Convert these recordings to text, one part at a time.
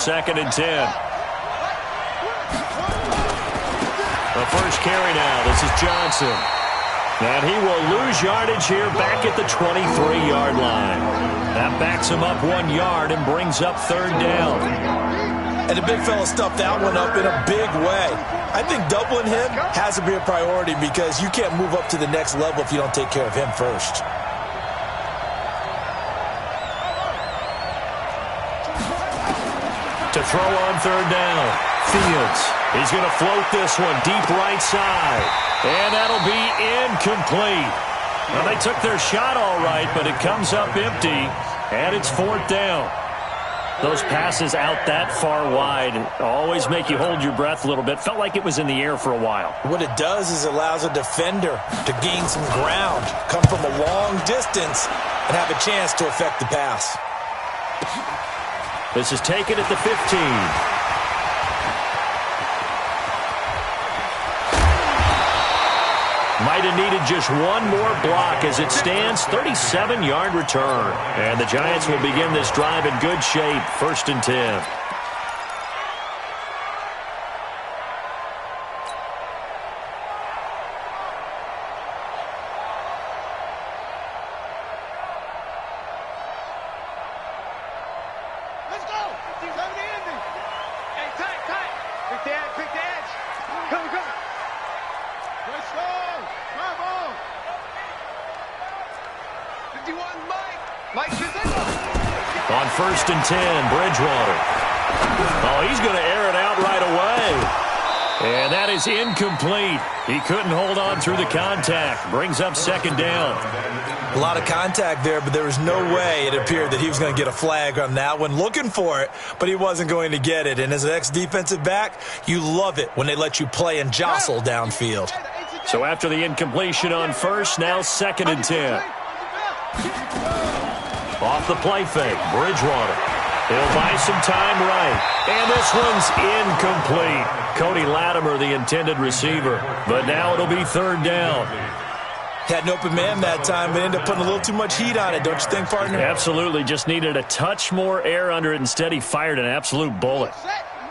2nd and 10. The first carry now. This is Johnson. And he will lose yardage here back at the 23-yard line. That backs him up 1 yard and brings up 3rd down. And the big fella stuffed that one up in a big way. I think doubling him has to be a priority because you can't move up to the next level if you don't take care of him first. To throw on 3rd down. Fields. He's going to float this one deep right side. And that'll be incomplete. Well, they took their shot all right, but it comes up empty. And it's 4th down. Those passes out that far wide always make you hold your breath a little bit. Felt like it was in the air for a while. What it does is it allows a defender to gain some ground, come from a long distance, and have a chance to affect the pass. This is taken at the 15. Might have needed just one more block as it stands. 37-yard return. And the Giants will begin this drive in good shape. 1st and 10. Let's go. Hey, tight. Quick the edge. Come. Let's go. Come on. 51, Mike. On 1st and 10, Bridgewater. Oh, he's going to air it out right away. And that is incomplete. He couldn't hold on through the contact. Brings up 2nd down. A lot of contact there, but there was no way it appeared that he was going to get a flag on that one. Looking for it, but he wasn't going to get it. And as an ex-defensive back, you love it when they let you play and jostle downfield. So after the incompletion on 1st, now 2nd and 10. Off the play fake, Bridgewater. He'll buy some time right. And this one's incomplete. Cody Latimer, the intended receiver. But now it'll be 3rd down. Had an open man that time, but ended up putting a little too much heat on it, don't you think, partner? Absolutely. Just needed a touch more air under it. Instead, he fired an absolute bullet.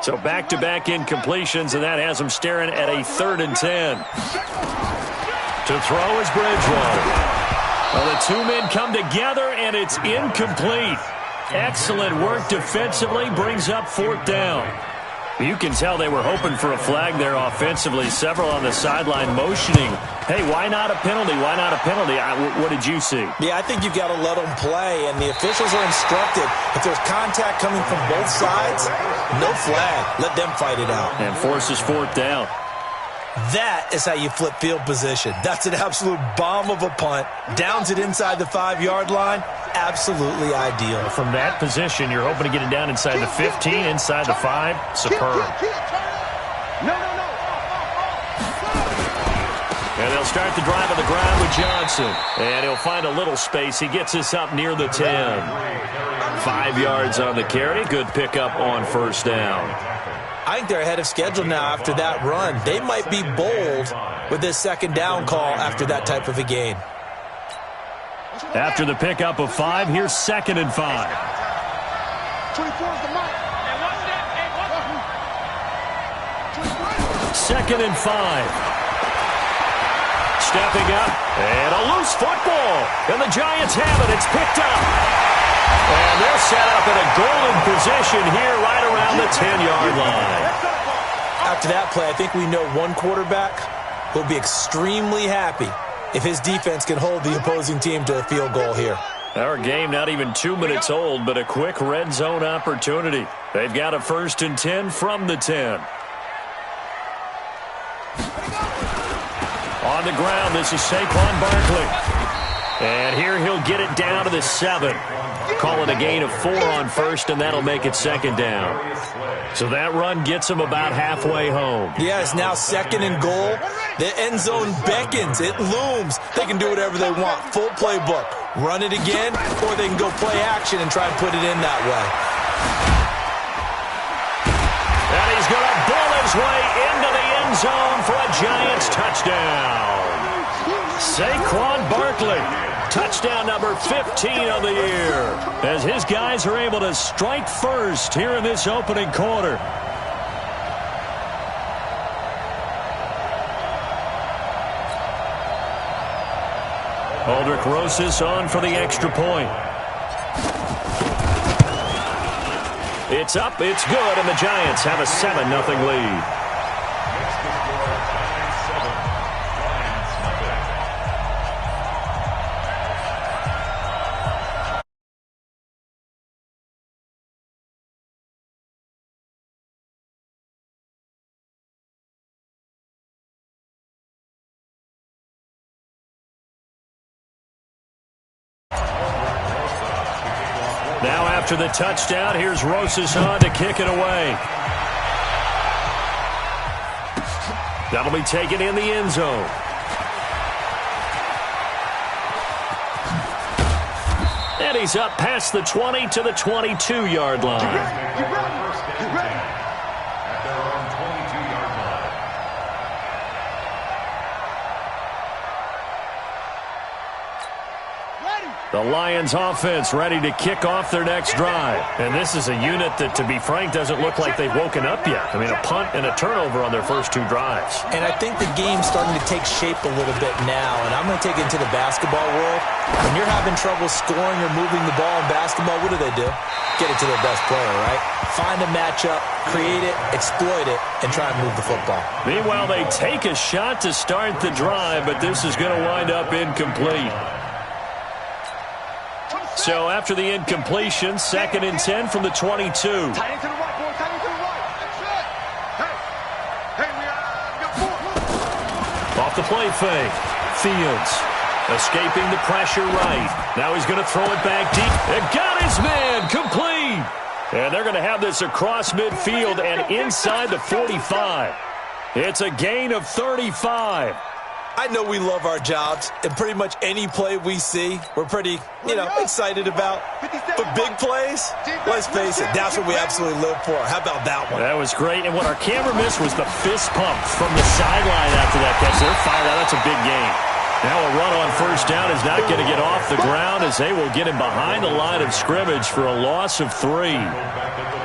So back-to-back incompletions, and that has him staring at a 3rd and 10. To throw is Bridgewater. Well, the two men come together, and it's incomplete. Excellent work defensively, brings up 4th down. You can tell they were hoping for a flag there offensively. Several on the sideline motioning. Hey, why not a penalty? Why not a penalty? What did you see? Yeah, I think you've got to let them play, and the officials are instructed. If there's contact coming from both sides, no flag. Let them fight it out. And forces 4th down. That is how you flip field position. That's an absolute bomb of a punt. Downs it inside the 5-yard line. Absolutely ideal. From that position, you're hoping to get it down inside the 15, inside the 5. Superb. No. And they'll start the drive on the ground with Johnson. And he'll find a little space. He gets us up near the 10. 5 yards on the carry. Good pickup on 1st down. I think they're ahead of schedule now after that run. They might be bold with this 2nd down call after that type of a gain. After the pickup of 5, here's 2nd and 5. 24 is the mark. 2nd and 5. Stepping up, and a loose football. And the Giants have it. It's picked up. And they're set up in a golden position here right around the 10-yard line. After that play, I think we know one quarterback will be extremely happy if his defense can hold the opposing team to a field goal here. Our game not even 2 minutes old, but a quick red zone opportunity. They've got a 1st and 10 from the 10. On the ground, this is Saquon Barkley. And here he'll get it down to the 7. Call it a gain of 4 on 1st, and that'll make it 2nd down. So that run gets him about halfway home. Yeah, it's now 2nd and goal. The end zone beckons. It looms. They can do whatever they want. Full playbook. Run it again, or they can go play action and try and put it in that way. And he's going to bull his way into the end zone for a Giants touchdown. Saquon Barkley. Touchdown number 15 on the year, as his guys are able to strike first here in this opening quarter. Aldrich Rosas on for the extra point. It's up, it's good, and the Giants have a 7-0 lead. Now after the touchdown, here's Rosas on to kick it away. That'll be taken in the end zone. And he's up past the 20 to the 22-yard line. Get ready. At their own 22-yard line. The Lions offense ready to kick off their next drive. And this is a unit that, to be frank, doesn't look like they've woken up yet. I mean, a punt and a turnover on their first 2 drives. And I think the game's starting to take shape a little bit now. And I'm going to take it into the basketball world. When you're having trouble scoring or moving the ball in basketball, what do? Get it to their best player, right? Find a matchup, create it, exploit it, and try and move the football. Meanwhile, they take a shot to start the drive, but this is going to wind up incomplete. So after the incompletion, 2nd and 10 from the 22. Tight end to the right, boy. Tight end to the right. That's it. Hey, we got 4. Off the play fake. Fields escaping the pressure right. Now he's going to throw it back deep. And got his man complete. And they're going to have this across midfield and inside the 45. It's a gain of 35. I know we love our jobs, and pretty much any play we see, we're pretty, excited about. But big plays, let's face it, that's what we absolutely live for. How about that one? That was great, and what our camera missed was the fist pump from the sideline after that catch. They're fired out. That's a big game. Now a run on first down is not going to get off the ground, as they will get him behind the line of scrimmage for a loss of 3.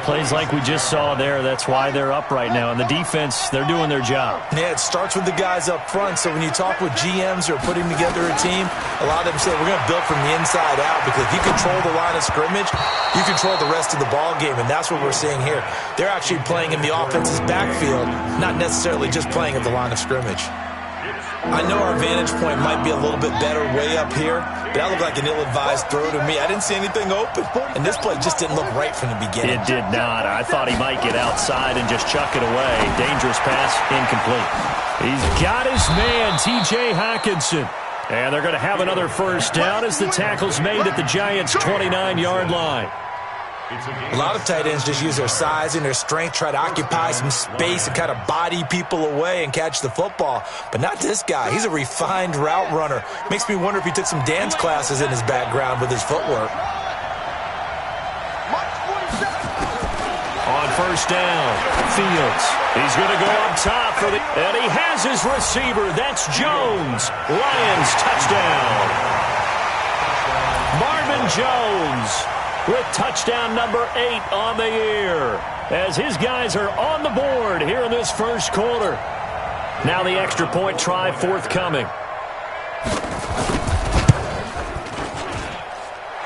Plays like we just saw there, that's why they're up right now. And the defense, they're doing their job. Yeah, it starts with the guys up front. So when you talk with GMs who are putting together a team, a lot of them say, we're going to build from the inside out, because if you control the line of scrimmage, you control the rest of the ball game, and that's what we're seeing here. They're actually playing in the offense's backfield, not necessarily just playing at the line of scrimmage. I know our vantage point might be a little bit better way up here, but that looked like an ill-advised throw to me. I didn't see anything open, and this play just didn't look right from the beginning. It did not. I thought he might get outside and just chuck it away. Dangerous pass, incomplete. He's got his man, T.J. Hockenson. And they're going to have another first down as the tackle's made at the Giants' 29-yard line. A lot of tight ends just use their size and their strength, try to occupy some space and kind of body people away and catch the football. But not this guy. He's a refined route runner. Makes me wonder if he took some dance classes in his background with his footwork. On first down, Fields. He's going to go up top for the... And he has his receiver. That's Jones. Lions touchdown. Marvin Jones with touchdown number 8 on the year, as his guys are on the board here in this first quarter. Now the extra point try forthcoming.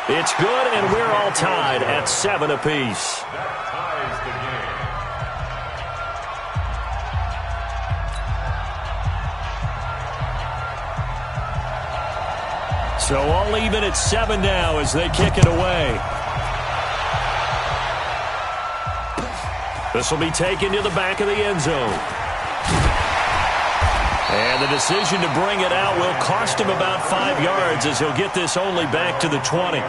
It's good, and we're all tied at 7 apiece. So all even at 7 now as they kick it away. This will be taken to the back of the end zone. And the decision to bring it out will cost him about 5 yards, as he'll get this only back to the 20.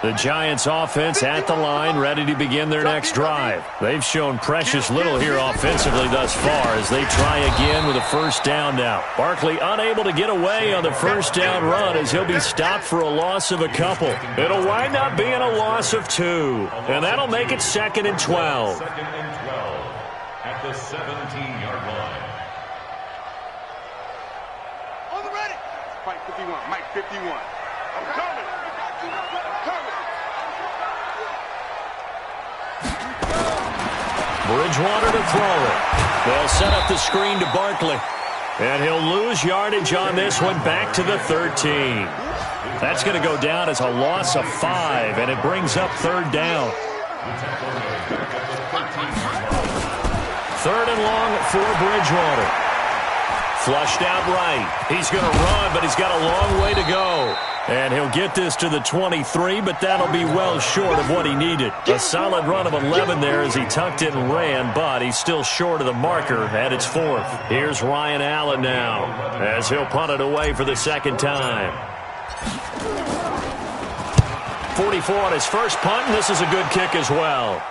The Giants offense at the line, ready to begin their next drive. They've shown precious little here offensively thus far as they try again with a first down now. Barkley unable to get away on the first down run as he'll be stopped for a loss of a couple. It'll wind up being a loss of 2, and that'll make it 2nd and 12. 2nd and 12 at the 17-yard line. On the ready. Mike 51, Mike 51. I'm coming. Bridgewater to throw it. They'll set up the screen to Barkley. And he'll lose yardage on this one back to the 13. That's going to go down as a loss of 5, and it brings up 3rd down. 3rd and long for Bridgewater. Flushed out right. He's going to run, but he's got a long way to go. And he'll get this to the 23, but that'll be well short of what he needed. A solid run of 11 there as he tucked it and ran, but he's still short of the marker at its 4th. Here's Ryan Allen now as he'll punt it away for the 2nd time. 44 on his first punt, and this is a good kick as well.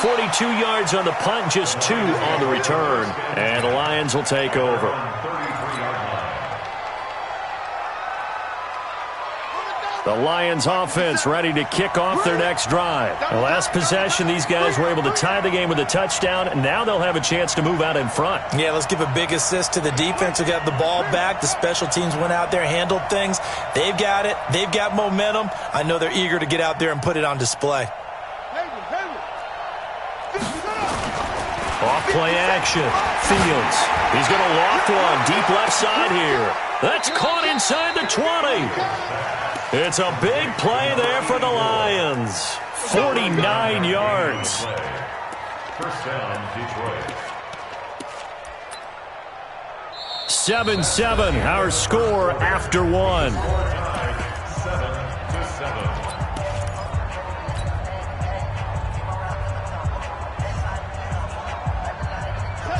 42 yards on the punt, just 2 on the return. And the Lions will take over. The Lions offense ready to kick off their next drive. The last possession, these guys were able to tie the game with a touchdown, and now they'll have a chance to move out in front. Yeah, let's give a big assist to the defense who got the ball back. The special teams went out there, handled things. They've got it. They've got momentum. I know they're eager to get out there and put it on display. Off-play action. Fields. He's going to loft one. Deep left side here. That's caught inside the 20. It's a big play there for the Lions. 49 yards. First down, Detroit. 7-7, our score after 1. 7-7.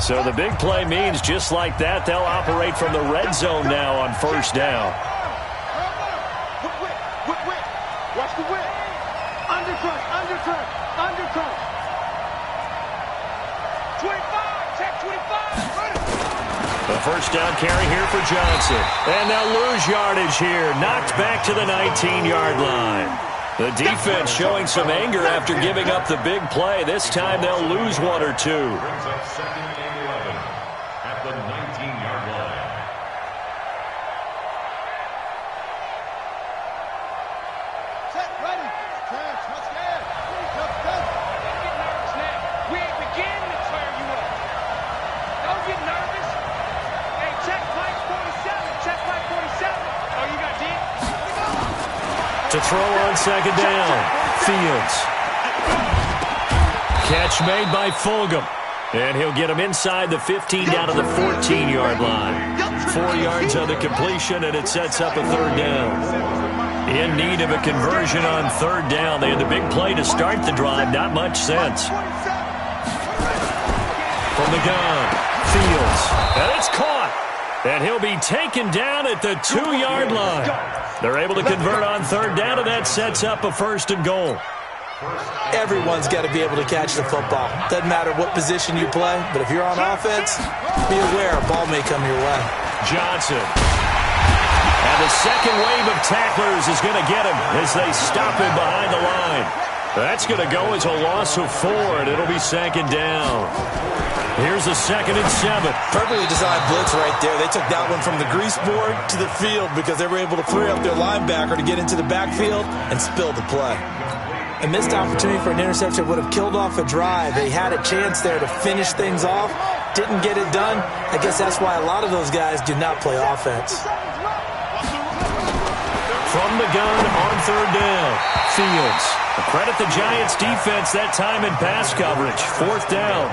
So the big play means just like that, they'll operate from the red zone now on first down. Watch the whip. Undercut, undercut, undercut. 25, check 25. The first down carry here for Johnson. And they'll lose yardage here. Knocked back to the 19-yard line. The defense showing some anger after giving up the big play. This time they'll lose 1 or 2. Brings up 2nd and 11 at the 19-yard line. Set, ready. Catch, let's get. Don't get nervous now. We ain't beginning to turn you up. Don't get nervous. Hey, check Mike 47. Check Mike 47. Oh, you got D? To throw on second down. Fields. Catch made by Fulgham. And he'll get him inside the 15 down to the 14-yard line. 4 yards on the completion, and it sets up a 3rd down. In need of a conversion on 3rd down. They had the big play to start the drive. Not much sense. From the gun. Fields. And it's caught. And he'll be taken down at the 2-yard line. They're able to convert on 3rd down, and that sets up a 1st and goal. Everyone's got to be able to catch the football. Doesn't matter what position you play, but if you're on offense, be aware a ball may come your way. Johnson. And the second wave of tacklers is going to get him as they stop him behind the line. That's going to go as a loss of 4, and it'll be 2nd down. Here's a 2nd and 7. Perfectly designed blitz right there. They took that one from the grease board to the field because they were able to free up their linebacker to get into the backfield and spill the play. A missed opportunity for an interception would have killed off a drive. They had a chance there to finish things off. Didn't get it done. I guess that's why a lot of those guys do not play offense. From the gun on 3rd down. Fields. Credit the Giants defense that time in pass coverage. 4th down.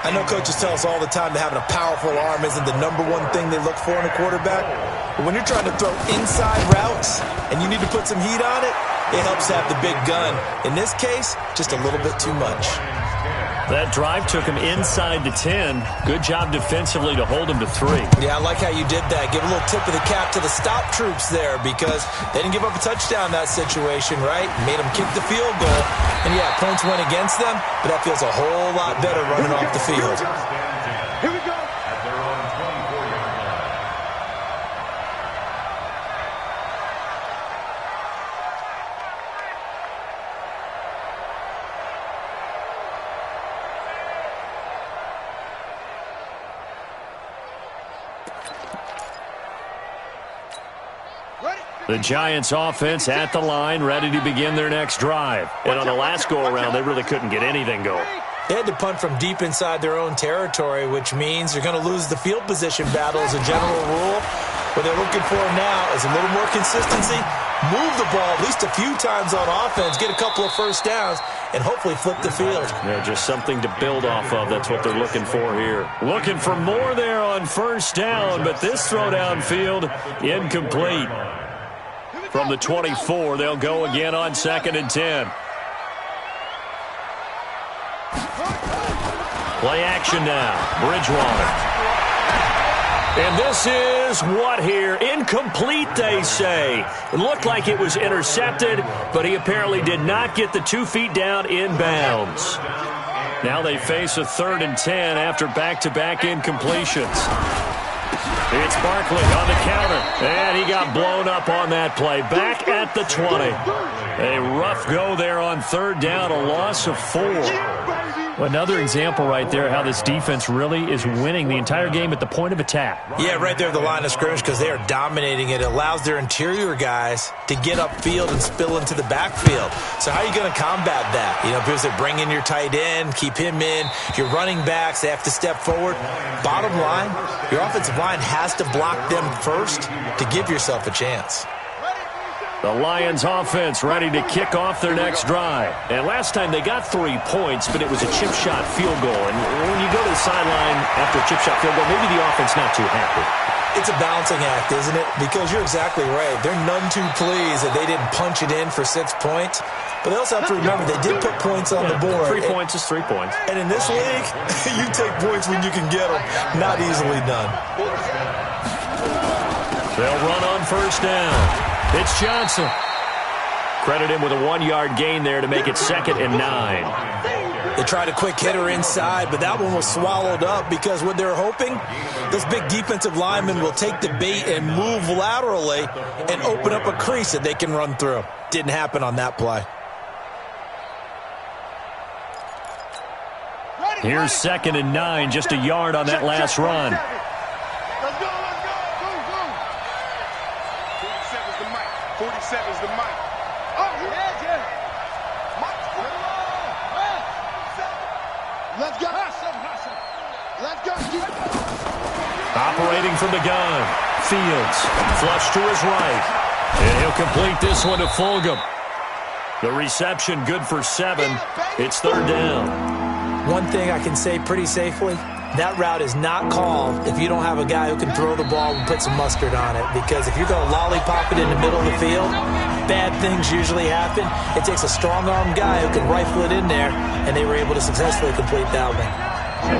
I know coaches tell us all the time that having a powerful arm isn't the #1 thing they look for in a quarterback. But when you're trying to throw inside routes and you need to put some heat on it, it helps have the big gun. In this case, just a little bit too much. That drive took him inside the 10. Good job defensively to hold him to 3. Yeah, I like how you did that. Give a little tip of the cap to the stop troops there because they didn't give up a touchdown in that situation, right? Made them kick the field goal. And, yeah, points went against them, but that feels a whole lot better running off the field. Here we go. At their own 24-yard line. The Giants offense at the line, ready to begin their next drive. And on the last go-around, they really couldn't get anything going. They had to punt from deep inside their own territory, which means you're going to lose the field position battle as a general rule. What they're looking for now is a little more consistency, move the ball at least a few times on offense, get a couple of first downs, and hopefully flip the field. Yeah, just something to build off of. That's what they're looking for here. Looking for more there on first down, but this throw downfield incomplete. From the 24, they'll go again on 2nd and 10. Play action now. Bridgewater. And this is what here? Incomplete, they say. It looked like it was intercepted, but he apparently did not get the 2 feet down inbounds. Now they face a 3rd and 10 after back-to-back incompletions. It's Barkley on the counter, and he got blown up on that play. Back at the 20. A rough go there on 3rd down, a loss of 4. Another example right there how this defense really is winning the entire game at the point of attack. Yeah, right there at the line of scrimmage because they are dominating it. It allows their interior guys to get upfield and spill into the backfield. So how are you going to combat that? You know, people say bring in your tight end, keep him in. Your running backs, they have to step forward. Bottom line, your offensive line has to block them first to give yourself a chance. The Lions offense ready to kick off their next drive. And last time they got 3 points, but it was a chip shot field goal. And when you go to the sideline after a chip shot field goal, maybe the offense not too happy. It's a balancing act, isn't it? Because you're exactly right. They're none too pleased that they didn't punch it in for 6 points. But they also have to remember they did put points on the board. 3 points is 3 points. And in this league, you take points when you can get them. Not easily done. They'll run on first down. It's Johnson. Credit him with a 1-yard gain there to make it 2nd and 9. They tried a quick hitter inside, but that one was swallowed up because what they're hoping, those big defensive linemen will take the bait and move laterally and open up a crease that they can run through. Didn't happen on that play. Here's 2nd and 9, just a yard on that last run. Let's go, go, go. 47's the mic. 47's the mic. Oh, yeah. Let's go. Let's go. Operating from the gun. Fields. Flush to his right. And he'll complete this one to Fulgham. The reception good for 7. It's 3rd down. One thing I can say pretty safely, that route is not called if you don't have a guy who can throw the ball and put some mustard on it. Because if you're going to lollipop it in the middle of the field, bad things usually happen. It takes a strong-armed guy who can rifle it in there, and they were able to successfully complete that one.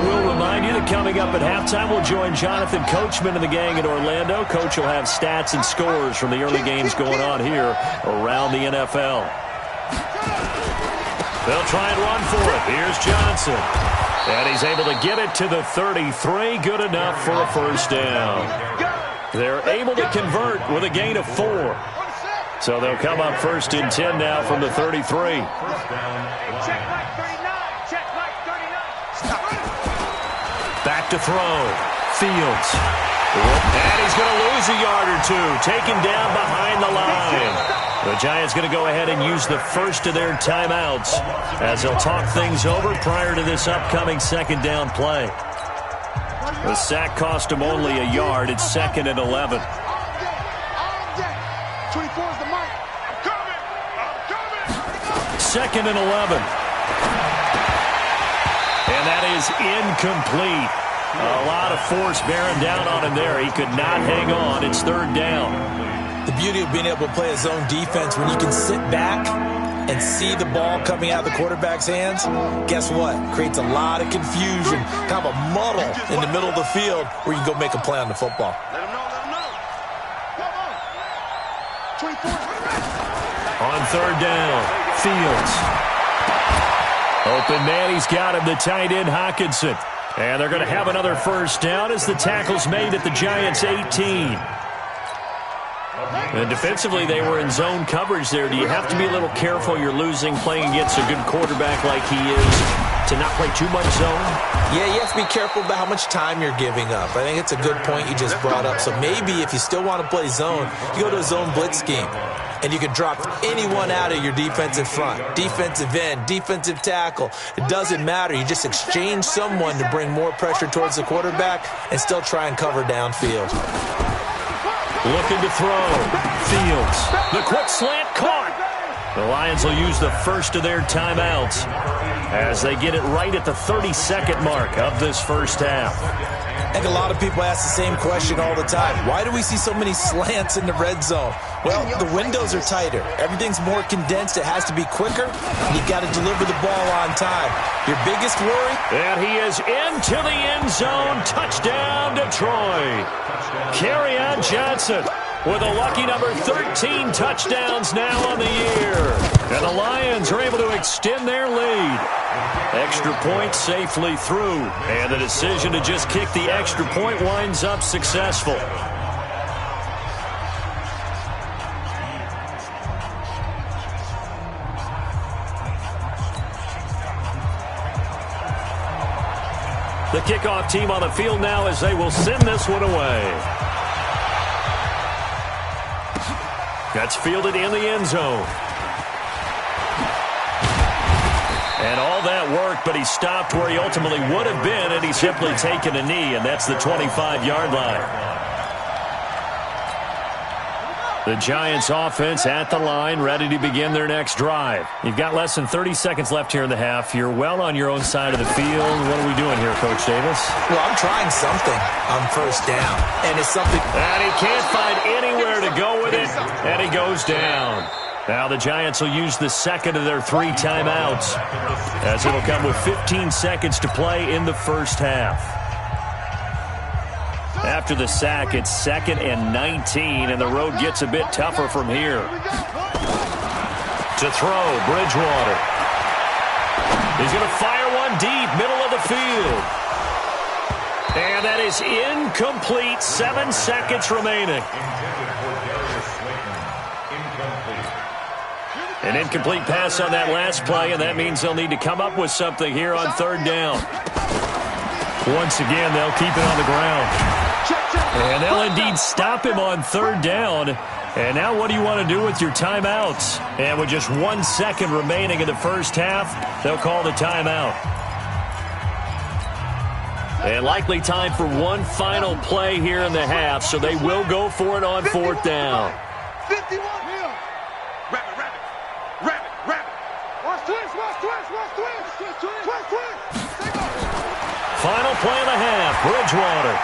We'll remind you that coming up at halftime, we'll join Jonathan Coachman and the gang in Orlando. Coach will have stats and scores from the early games going on here around the NFL. They'll try and run for it. Here's Johnson. And he's able to get it to the 33. Good enough for a first down. They're able to convert with a gain of 4. So they'll come up 1st and 10 now from the 33. Check like 39. Check like 39. Stop. Back to throw. Fields. And he's going to lose a yard or 2. Taken down behind the line. The Giants going to go ahead and use the first of their timeouts as they'll talk things over prior to this upcoming 2nd down play. The sack cost him only a yard. It's 2nd and 11. 24's the mic. I'm coming. 2nd and 11. And that is incomplete. A lot of force bearing down on him there. He could not hang on. It's 3rd down. The beauty of being able to play a zone defense when you can sit back and see the ball coming out of the quarterback's hands, guess what? Creates a lot of confusion, kind of a muddle in the middle of the field where you can go make a play on the football. Let him know, let him know. Come on. 24. On third down, Fields. Open man, he's got him, the tight end, Hockenson. And they're going to have another first down as the tackle's made at the Giants' 18. And defensively, they were in zone coverage there. Do you have to be a little careful? You're losing playing against a good quarterback like he is to not play too much zone? Yeah, you have to be careful about how much time you're giving up. I think it's a good point you just brought up. So maybe if you still want to play zone, you go to a zone blitz scheme. And you can drop anyone out of your defensive front, defensive end, defensive tackle. It doesn't matter. You just exchange someone to bring more pressure towards the quarterback and still try and cover downfield. Looking to throw. Fields. The quick slant caught. The Lions will use the first of their timeouts as they get it right at the 32nd mark of this first half. I think a lot of people ask the same question all the time. Why do we see so many slants in the red zone? Well, the windows are tighter. Everything's more condensed. It has to be quicker. And you've got to deliver the ball on time. Your biggest worry? And he is into the end zone. Touchdown, Detroit. Kerryon Johnson with a lucky number 13 touchdowns now on the year. And the Lions are able to extend their lead. Extra point safely through. And the decision to just kick the extra point winds up successful. The kickoff team on the field now as they will send this one away. That's fielded in the end zone. And all that worked, but he stopped where he ultimately would have been, and he's simply taken a knee, and that's the 25-yard line. The Giants offense at the line, ready to begin their next drive. You've got less than 30 seconds left here in the half. You're well on your own side of the field. What are we doing here, Coach Davis? Well, I'm trying something on first down, and it's something. And he can't find anywhere to go with it, and he goes down. Now the Giants will use the second of their 3 timeouts as it'll come with 15 seconds to play in the first half. After the sack, it's 2nd and 19, and the road gets a bit tougher from here. To throw, Bridgewater. He's going to fire one deep, middle of the field. And that is incomplete. 7 seconds remaining. An incomplete pass on that last play, and that means they'll need to come up with something here on third down. Once again, they'll keep it on the ground. And they'll indeed stop him on third down. And now what do you want to do with your timeouts? And with just 1 second remaining in the first half, they'll call the timeout. And likely time for one final play here in the half, so they will go for it on 4th down. 51. Rabbit. Watch twist. Final play of the half, Bridgewater.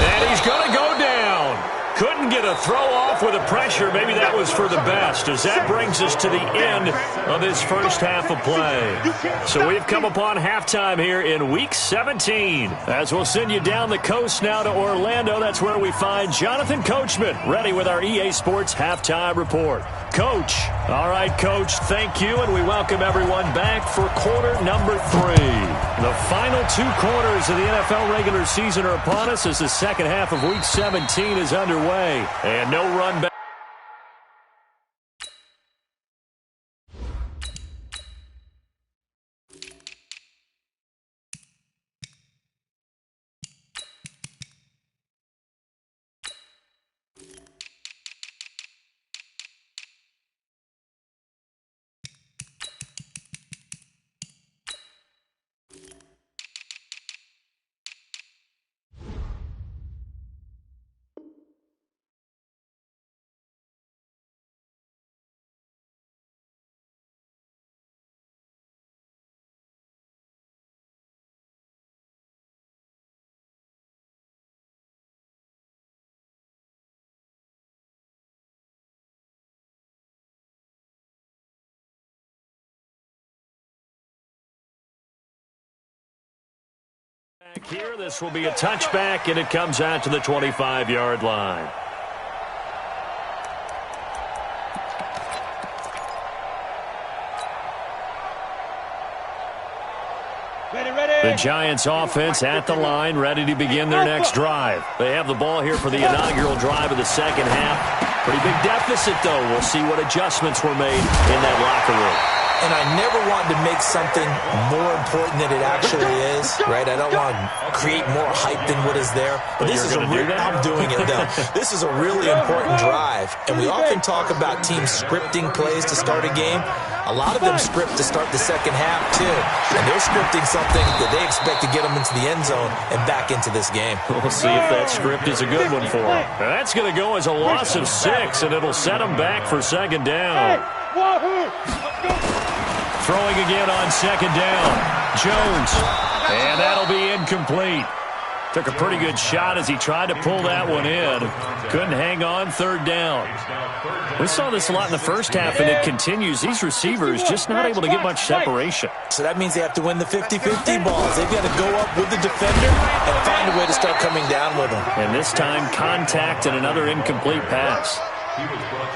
And he's going to go down. Couldn't get a throw off with the pressure. Maybe that was for the best, as that brings us to the end of this first half of play. So we've come upon halftime here in Week 17. As we'll send you down the coast now to Orlando, that's where we find Jonathan Coachman, ready with our EA Sports Halftime Report. Coach. All right, Coach, thank you, and we welcome everyone back for quarter number 3. The final 2 quarters of the NFL regular season are upon us as the second half of Week 17 is underway. And no run back. Here, this will be a touchback, and it comes out to the 25-yard line. The Giants offense at the line, ready to begin their next drive. They have the ball here for the inaugural drive of the second half. Pretty big deficit, though. We'll see what adjustments were made in that locker room. And I never wanted to make something more important than it actually is, right? I don't want to create more hype than what is there. But this is I'm doing it, though. This is a really important drive. And we often talk about teams scripting plays to start a game. A lot of them script to start the second half, too. And they're scripting something that they expect to get them into the end zone and back into this game. We'll see if that script is a good one for them. That's going to go as a loss of 6, and it'll set them back for second down. Throwing again on second down. Jones. And that'll be incomplete. Took a pretty good shot as he tried to pull that one in. Couldn't hang on, third down. We saw this a lot in the first half, and it continues. These receivers just not able to get much separation. So that means they have to win the 50-50 balls. They've got to go up with the defender and find a way to start coming down with them. And this time, contact and another incomplete pass.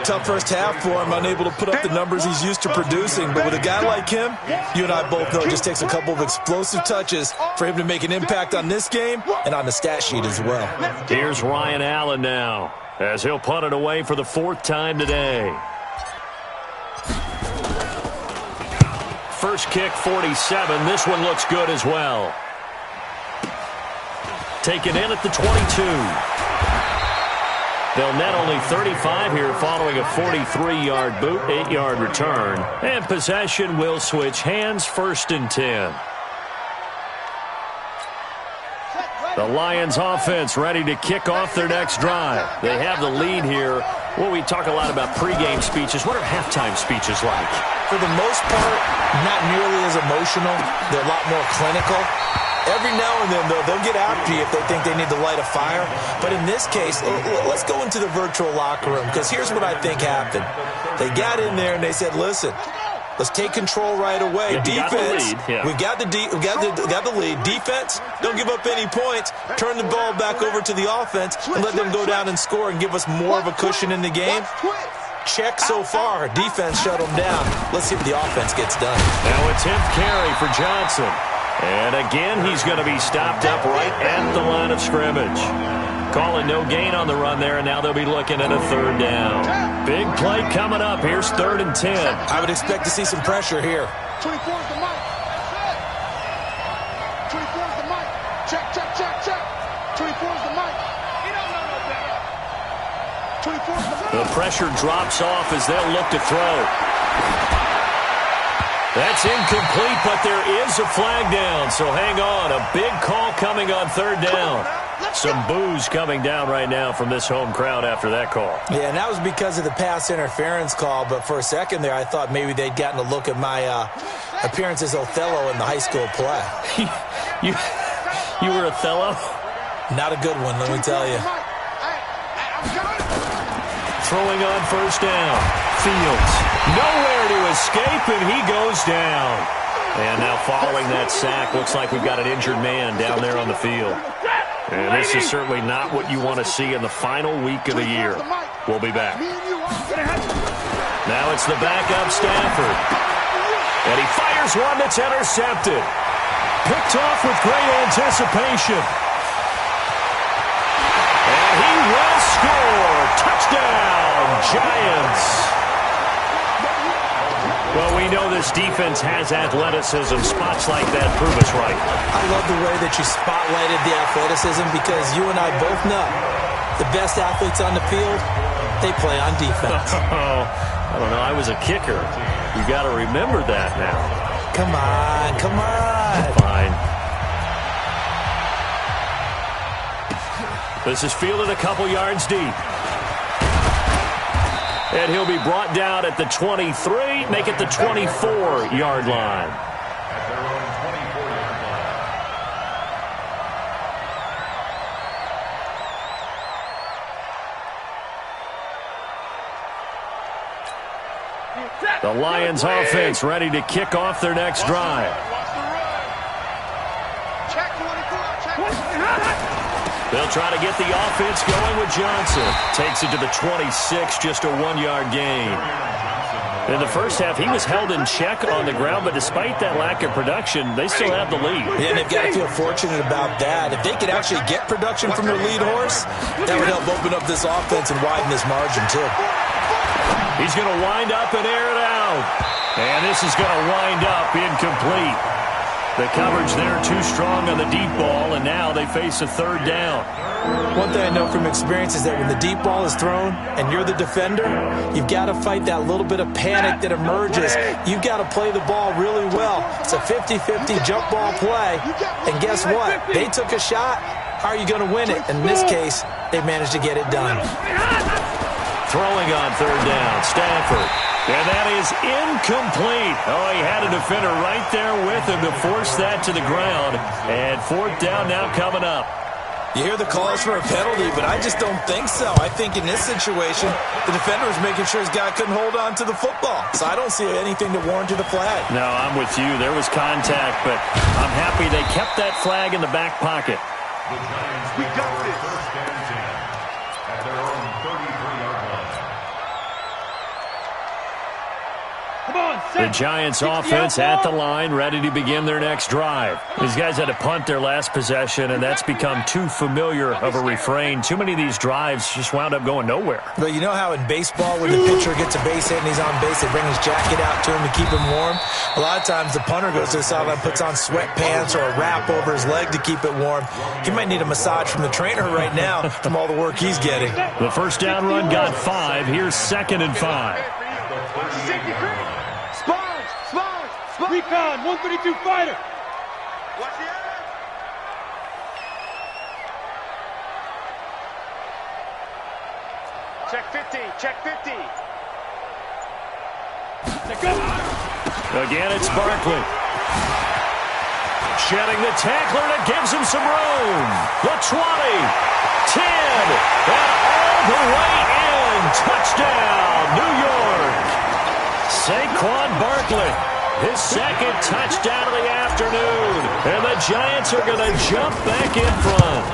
Tough first half for him, unable to put up the numbers he's used to producing. But with a guy like him, you and I both know it just takes a couple of explosive touches for him to make an impact on this game and on the stat sheet as well. Here's Ryan Allen now, as he'll punt it away for the 4th time today. First kick, 47. This one looks good as well. Taken in at the 22. They'll net only 35 here following a 43-yard boot, 8-yard return. And possession will switch hands, 1st and 10. The Lions offense ready to kick off their next drive. They have the lead here. Well, we talk a lot about pregame speeches. What are halftime speeches like? For the most part, not nearly as emotional. They're a lot more clinical. Every now and then, though, they'll get after you if they think they need to light a fire. But in this case, let's go into the virtual locker room, because here's what I think happened. They got in there and they said, listen, let's take control right away. Defense, we got the lead. Defense, don't give up any points. Turn the ball back over to the offense and let them go down and score and give us more of a cushion in the game. Check so far. Defense shut them down. Let's see what the offense gets done. Now a 10th carry for Johnson. And again, he's going to be stopped up right at the line of scrimmage. Calling no gain on the run there, and now they'll be looking at a 3rd down. Big play coming up. Here's 3rd and 10. I would expect to see some pressure here. 24 is the mic. 24 is the mic. Check, check, check, check. 24 is the mic. He don't know no better. 24 is the mic. The pressure drops off as they'll look to throw. That's incomplete, but there is a flag down, so hang on. A big call coming on 3rd down. Some boos coming down right now from this home crowd after that call. Yeah, and that was because of the pass interference call, but for a second there, I thought maybe they'd gotten a look at my appearance as Othello in the high school play. You were Othello? Not a good one, let me tell you. Throwing on 1st down. Fields. Nowhere to escape, and he goes down. And now following that sack, looks like we've got an injured man down there on the field. And this is certainly not what you want to see in the final week of the year. We'll be back. Now it's the backup Stafford. And he fires one that's intercepted. Picked off with great anticipation. And he will score. Touchdown, Giants. Well, we know this defense has athleticism. Spots like that prove us right. I love the way that you spotlighted the athleticism, because you and I both know the best athletes on the field, they play on defense. I don't know. I was a kicker. You got to remember that now. Come on, come on. Fine. This is fielded a couple yards deep. And he'll be brought down at the 23, make it the 24-yard line. At their own 24-yard line. The Lions offense ready to kick off their next drive. Check 24, check. They'll try to get the offense going with Johnson. Takes it to the 26, just a 1-yard gain. In the first half, he was held in check on the ground, but despite that lack of production, they still have the lead. Yeah, and they've got to feel fortunate about that. If they could actually get production from their lead horse, that would help open up this offense and widen this margin, too. He's going to wind up and air it out. And this is going to wind up incomplete. The coverage there too strong on the deep ball, and now they face a third down. One thing I know from experience is that when the deep ball is thrown and you're the defender, you've got to fight that little bit of panic that emerges. You've got to play the ball really well. It's a 50-50 jump ball play, and guess what? They took a shot. How are you going to win it? In this case, they managed to get it done. Throwing on third down, Stafford. And that is incomplete. Oh, he had a defender right there with him to force that to the ground. And fourth down now coming up. You hear the calls for a penalty, but I just don't think so. I think in this situation, the defender was making sure his guy couldn't hold on to the football. So I don't see anything that warranted a flag. No, I'm with you. There was contact, but I'm happy they kept that flag in the back pocket. The Giants We got this. first and 10 at their own 33-yard line. Come on, The Giants offense at the line, ready to begin their next drive. These guys had to punt their last possession, and that's become too familiar of a refrain. Too many of these drives just wound up going nowhere. But you know how in baseball, when the pitcher gets a base hit and he's on base, they bring his jacket out to him to keep him warm? A lot of times the punter goes to the sideline, puts on sweatpants or a wrap over his leg to keep it warm. He might need a massage from the trainer right now from all the work he's getting. The first down run got 5. Here's 2nd and 5. Recon, 132 fighter. Watch the eye. Check 50, check 50. Again, it's Barkley. Shedding the tackler, and it gives him some room. The 20, 10, and all the way in. Touchdown, New York. Saquon Barkley. His second touchdown of the afternoon. And the Giants are going to jump back in front.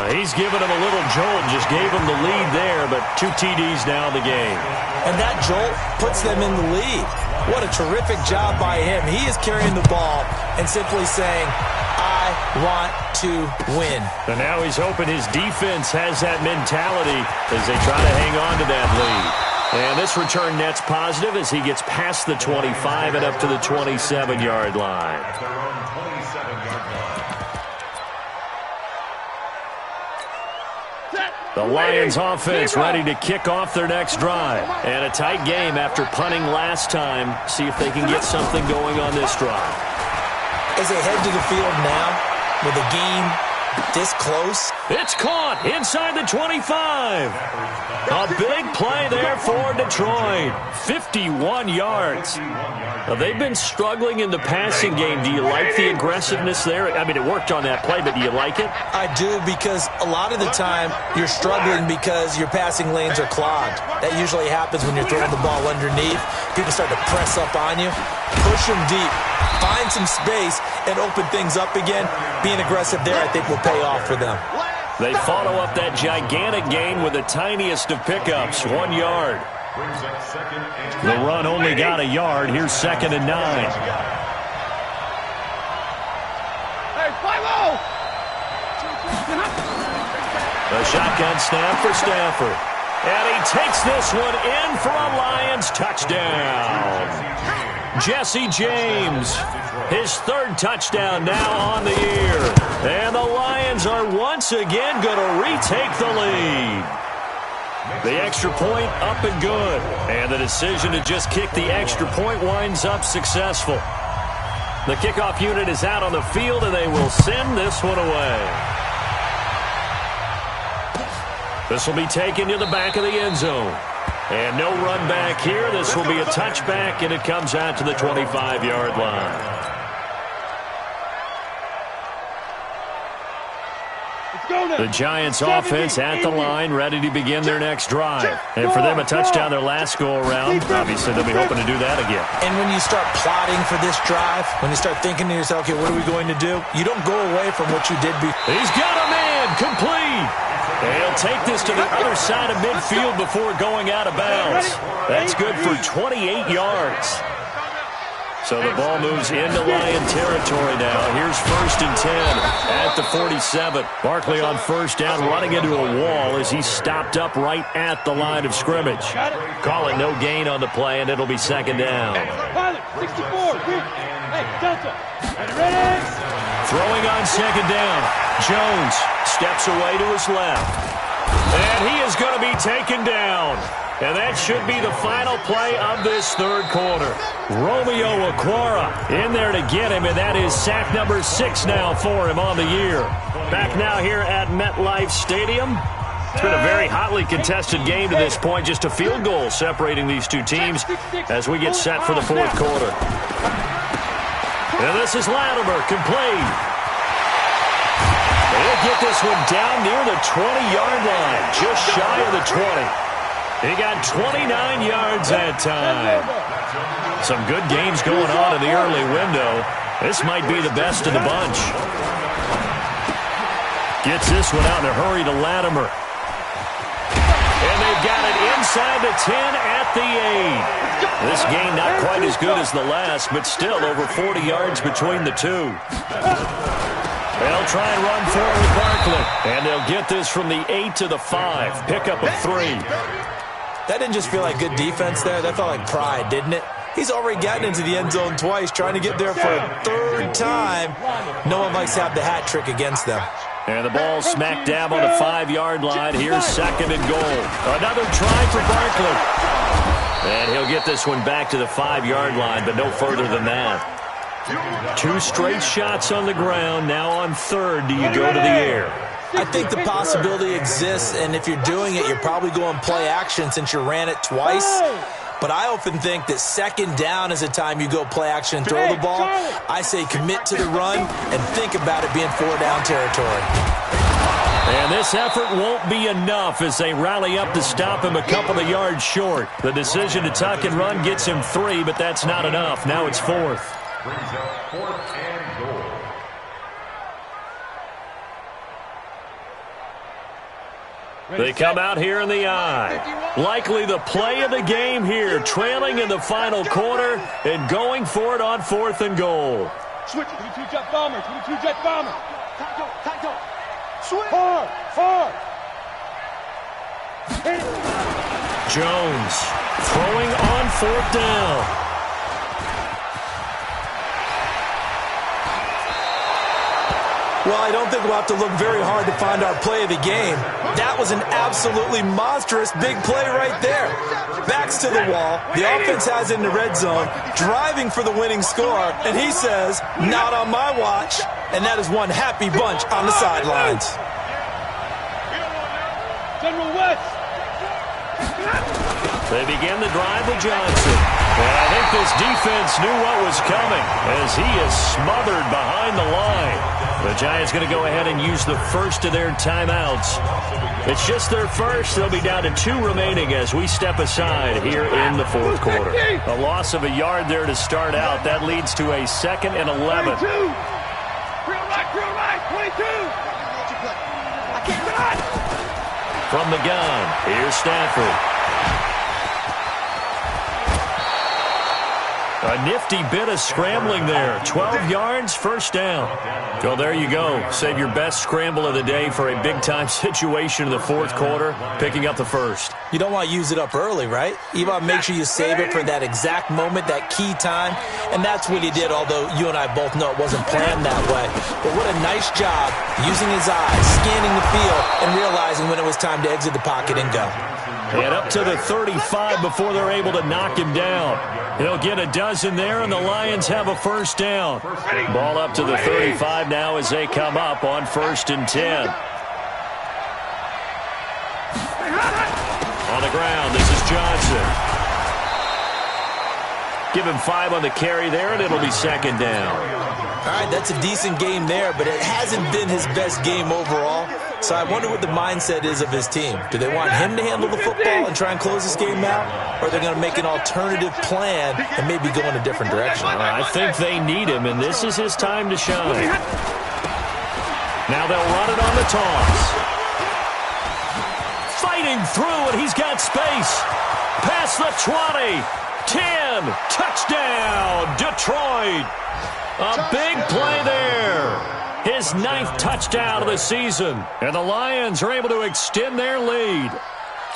He's giving him a little jolt. Just gave him the lead there, but 2 TDs now in the game. And that jolt puts them in the lead. What a terrific job by him. He is carrying the ball and simply saying, I want to win. And now he's hoping his defense has that mentality as they try to hang on to that lead. And this return net's positive as he gets past the 25 and up to the 27-yard line. At their own 27-yard line. The Lions offense ready to kick off their next drive. And a tight game after punting last time. See if they can get something going on this drive. As they head to the field now with a game this close. It's caught inside the 25. A big play there for Detroit. 51 yards. Now, they've been struggling in the passing game. Do you like the aggressiveness there? I mean, it worked on that play, but do you like it? I do, because a lot of the time you're struggling because your passing lanes are clogged. That usually happens when you're throwing the ball underneath. People start to press up on you. Push them deep. Find some space and open things up again. Being aggressive there, I think, will pay off for them. They follow up that gigantic gain with the tiniest of pickups, 1 yard. The run only got a yard. Here's 2nd and 9. Hey, 5-0. A shotgun snap for Stafford. And he takes this one in for a Lions touchdown. Jesse James, his 3rd touchdown now on the year. And the Lions are once again going to retake the lead. The extra point up and good. And the decision to just kick the extra point winds up successful. The kickoff unit is out on the field, and they will send this one away. This will be taken to the back of the end zone. And no run back here. This will be a touchback, and it comes out to the 25-yard line. The Giants offense at the line, ready to begin their next drive. And for them, a touchdown their last go-around. Obviously, they'll be hoping to do that again. And when you start plotting for this drive, when you start thinking to yourself, okay, what are we going to do? You don't go away from what you did before. He's got him in. again, complete. And he'll take this to the other side of midfield before going out of bounds. That's good for 28 yards. So the ball moves into Lion territory now. Here's 1st and 10 at the 47. Barkley on first down, running into a wall as he's stopped up right at the line of scrimmage. Call it no gain on the play, and it'll be 2nd down. Pilot, 64. Hey, Delta. Ready? Throwing on 2nd down. Jones steps away to his left. And he is going to be taken down. And that should be the final play of this 3rd quarter. Romeo Okwara in there to get him, and that is sack number 6 now for him on the year. Back now here at MetLife Stadium. It's been a very hotly contested game to this point, just a field goal separating these two teams as we get set for the 4th quarter. And this is Latimer, complete. He'll get this one down near the 20-yard line, just shy of the 20. He got 29 yards that time. Some good games going on in the early window. This might be the best of the bunch. Gets this one out in a hurry to Latimer. And they've got it inside the 10 at the 8. This game not quite as good as the last, but still over 40 yards between the two. They'll try and run forward with Barkley. And they'll get this from the 8 to the 5. Pickup of 3. That didn't just feel like good defense there. That felt like pride, didn't it? He's already gotten into the end zone twice, trying to get there for a 3rd time. No one likes to have the hat trick against them. And the ball smack dab on the 5-yard line. Here's 2nd and goal. Another try for Barkley. And he'll get this one back to the 5-yard line, but no further than that. 2 straight shots on the ground. Now on 3rd, do you go to the air? I think the possibility exists, and if you're doing it, you're probably going play action since you ran it twice. But I often think that 2nd down is the time you go play action and throw the ball. I say commit to the run and think about it being 4-down territory. And this effort won't be enough as they rally up to stop him a couple of yards short. The decision to tuck and run gets him 3, but that's not enough. Now it's 4th. Brings up 4th and goal. They come out here in the eye. Likely the play of the game here, trailing in the final quarter and going for it on 4th and goal. Switch, 22 jet bomber, 22 jet bomber. Tackle. Switch. Hard. Jones throwing on 4th down. Well, I don't think we'll have to look very hard to find our play of the game. That was an absolutely monstrous big play right there. Backs to the wall. The offense has it in the red zone, driving for the winning score, and he says, not on my watch. And that is one happy bunch on the sidelines. General West. They begin the drive with Johnson. And I think this defense knew what was coming as he is smothered behind the line. The Giants going to go ahead and use the first of their timeouts. It's just their first. They'll be down to 2 remaining as we step aside here in the 4th quarter. A loss of a yard there to start out. That leads to a 2nd and 11. 22. Real right, 22. I can't get it. From the gun, here's Stafford. A nifty bit of scrambling there. 12 yards, 1st down. So there you go. Save your best scramble of the day for a big-time situation in the 4th quarter, picking up the 1st. You don't want to use it up early, right? You want to make sure you save it for that exact moment, that key time. And that's what he did, although you and I both know it wasn't planned that way. But what a nice job using his eyes, scanning the field, and realizing when it was time to exit the pocket and go. And up to the 35 before they're able to knock him down. He'll get a dozen there, and the Lions have a 1st down. Ball up to the 35 now as they come up on 1st and 10. On the ground, this is Johnson. Give him 5 on the carry there, and it'll be 2nd down. All right, that's a decent game there, but it hasn't been his best game overall. So I wonder what the mindset is of his team. Do they want him to handle the football and try and close this game out? Or are they going to make an alternative plan and maybe go in a different direction? I think they need him, and this is his time to shine. Now they'll run it on the toss. Fighting through, and he's got space. Past the 20. 10. Touchdown, Detroit. A big play there. His 9th touchdown of the season. And the Lions are able to extend their lead.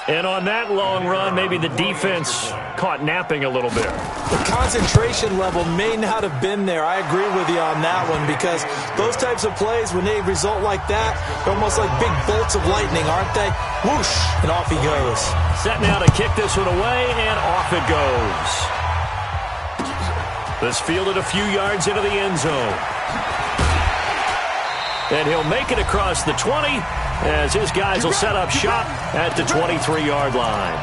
And on that long run, maybe the defense caught napping a little bit. The concentration level may not have been there. I agree with you on that one, because those types of plays, when they result like that, they're almost like big bolts of lightning, aren't they? Whoosh, and off he goes. Set now to kick this one away, and off it goes. This fielded a few yards into the end zone. And he'll make it across the 20 as his guys will set up shop at the 23-yard line.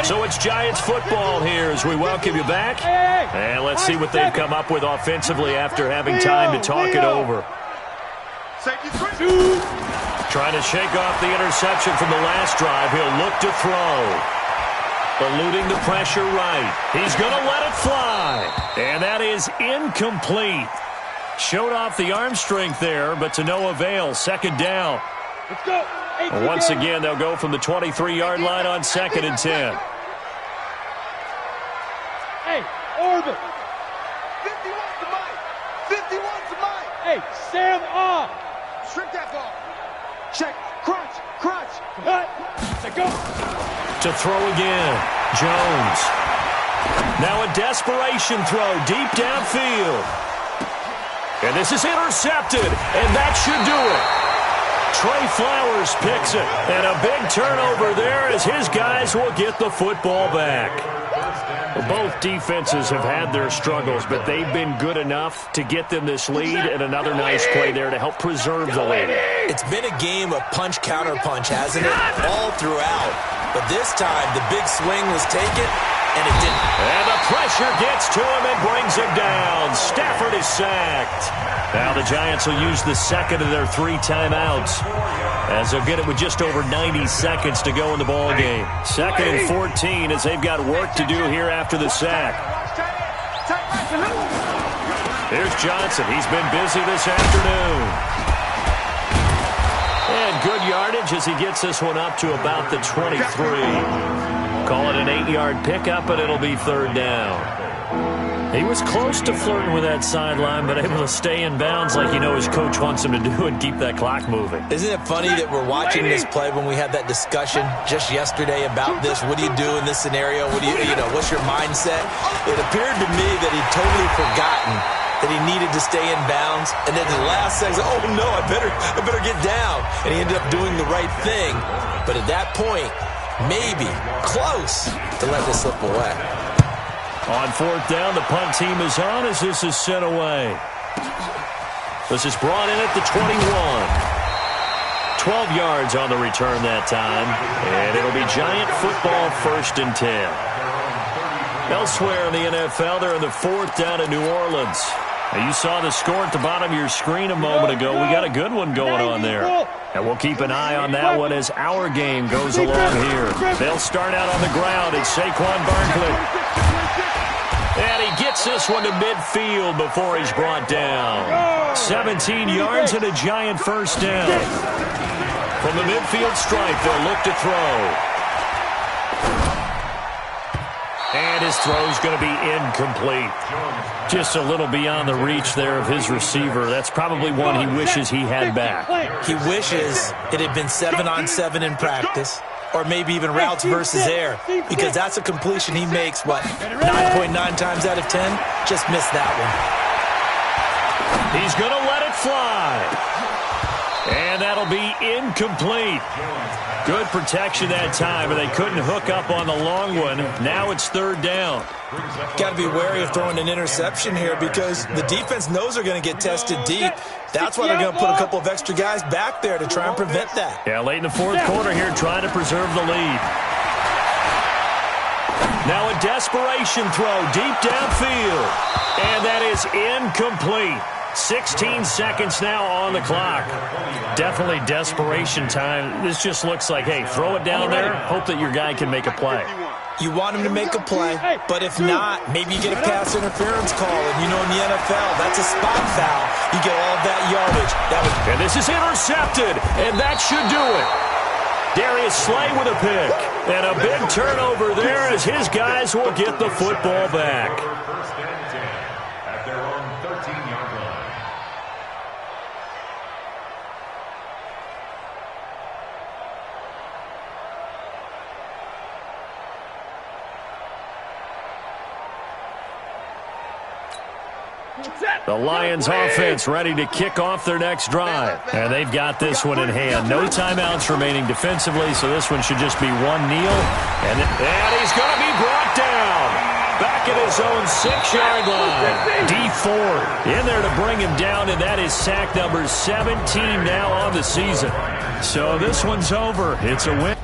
So it's Giants football here as we welcome you back. And let's see what they've come up with offensively after having time to talk it over. Trying to shake off the interception from the last drive. He'll look to throw. Eluding the pressure right. He's going to let it fly. And that is incomplete. Showed off the arm strength there, but to no avail. Second down. Let's go. Once again, they'll go from the 23-yard line on 2nd and 10. Hey, orbit. 51's the mic. 51's the mic. Hey, Sam off. Shrink that ball. Check. Crunch. Crunch. Cut. Let's go. To throw again. Jones. Now a desperation throw deep downfield. And this is intercepted. And that should do it. Trey Flowers picks it. And a big turnover there as his guys will get the football back. Both defenses have had their struggles, but they've been good enough to get them this lead, and another nice play there to help preserve the lead. It's been a game of punch-counter-punch, hasn't it? All throughout. But this time, the big swing was taken, and it didn't. And the pressure gets to him and brings him down. Stafford is sacked. Now the Giants will use the second of their 3 timeouts, as they'll get it with just over 90 seconds to go in the ball game. 2nd and 14 as they've got work to do here after the sack. Here's Johnson. He's been busy this afternoon. And good yardage as he gets this one up to about the 23. Call it an 8-yard pickup, and it'll be 3rd down. He was close to flirting with that sideline, but able to stay in bounds like his coach wants him to do and keep that clock moving. Isn't it funny that we're watching this play when we had that discussion just yesterday about this? What do you do in this scenario? What do what's your mindset? It appeared to me that he'd totally forgotten that he needed to stay in bounds, and then the last second, oh no, I better get down. And he ended up doing the right thing. But at that point, maybe close to let this slip away. On 4th down, the punt team is on as this is sent away. This is brought in at the 21. 12 yards on the return that time. And it'll be Giant football 1st and 10. Elsewhere in the NFL, they're in the 4th down in New Orleans. Now, you saw the score at the bottom of your screen a moment ago. We got a good one going on there. And we'll keep an eye on that one as our game goes along here. They'll start out on the ground. It's Saquon Barkley. And he gets this one to midfield before he's brought down. 17 yards and a Giant 1st down. From the midfield stripe, they'll look to throw. And his throw's going to be incomplete. Just a little beyond the reach there of his receiver. That's probably one he wishes he had back. He wishes it had been 7-on-7 in practice, or maybe even routes versus air, because that's a completion he makes, 9.9 times out of 10? Just missed that one. He's going to let it fly. And that'll be incomplete. Good protection that time, and they couldn't hook up on the long one. Now it's 3rd down. Got to be wary of throwing an interception here because the defense knows they're going to get tested deep. That's why they're going to put a couple of extra guys back there to try and prevent that. Yeah, late in the 4th quarter here, trying to preserve the lead. Now a desperation throw deep downfield. And that is incomplete. 16 seconds now on the clock. Definitely desperation time. This just looks like, hey, throw it down there, hope that your guy can make a play. You want him to make a play, but if not, maybe you get a pass interference call. And you know in the NFL, that's a spot foul. You get all of that yardage. And this is intercepted, and that should do it. Darius Slay with a pick. And a big turnover there as his guys will get the football back. First and 10 at their own 13-yard line. The Lions offense ready to kick off their next drive. And they've got this one in hand. No timeouts remaining defensively, so this one should just be one kneel. And he's going to be brought down. Back at his own 6-yard line. D Ford in there to bring him down, and that is sack number 17 now on the season. So this one's over. It's a win.